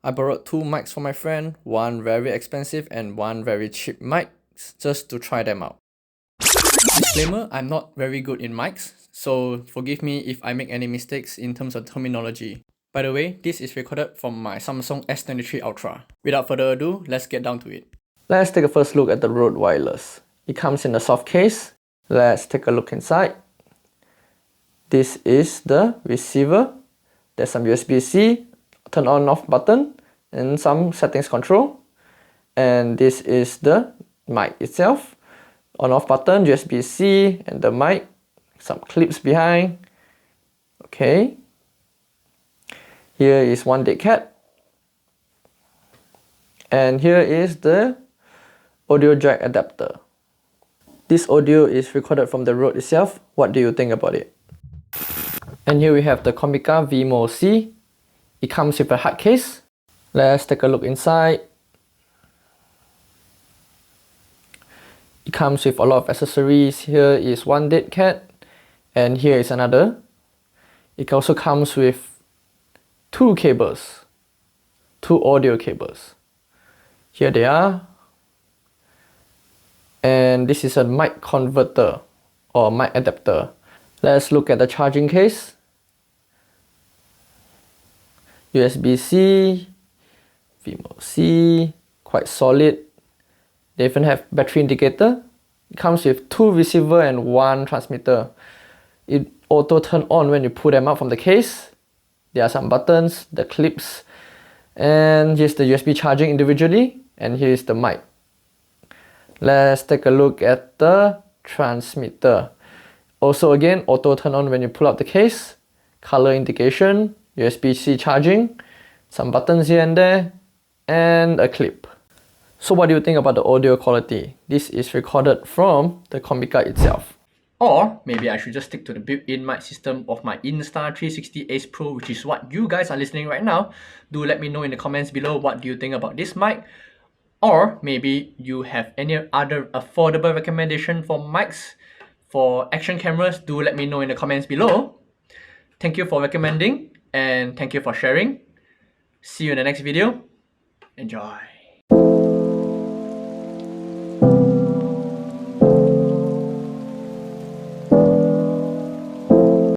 I borrowed two mics from my friend, one very expensive and one very cheap mic, just to try them out. Disclaimer, I'm not very good in mics, so forgive me if I make any mistakes in terms of terminology. By the way, this is recorded from my Samsung S23 Ultra. Without further ado, let's get down to it. Let's take a first look at the Rode Wireless. It comes in a soft case. Let's take a look inside. This is the receiver. There's some USB-C, turn on off button, and some settings control. And this is the mic itself. On off button, USB-C, and the mic, some clips behind. Okay. Here is one dead cat. And here is the audio jack adapter. This audio is recorded from the Rode itself. What do you think about it? And here we have the Comica Vimo C. It comes with a hard case. Let's take a look inside. It comes with a lot of accessories. Here is one dead cat, and here is another. It also comes with two cables, two audio cables. Here they are. And this is a mic converter or mic adapter. Let's look at the charging case. USB-C, Vimo C, quite solid. They even have battery indicator. It comes with two receiver and one transmitter. It auto turn on when you pull them out from the case. There are some buttons, the clips, and here's the USB charging individually, and here's the mic. Let's take a look at the transmitter. Also again, auto turn on when you pull out the case, color indication, USB-C charging, some buttons here and there, and a clip. So what do you think about the audio quality? This is recorded from the Comica itself. Or maybe I should just stick to the built-in mic system of my Insta360 Ace Pro, which is what you guys are listening right now. Do let me know in the comments below what do you think about this mic. Or maybe you have any other affordable recommendation for mics for action cameras. Do let me know in the comments below. Thank you for recommending and thank you for sharing. See you in the next video. Enjoy.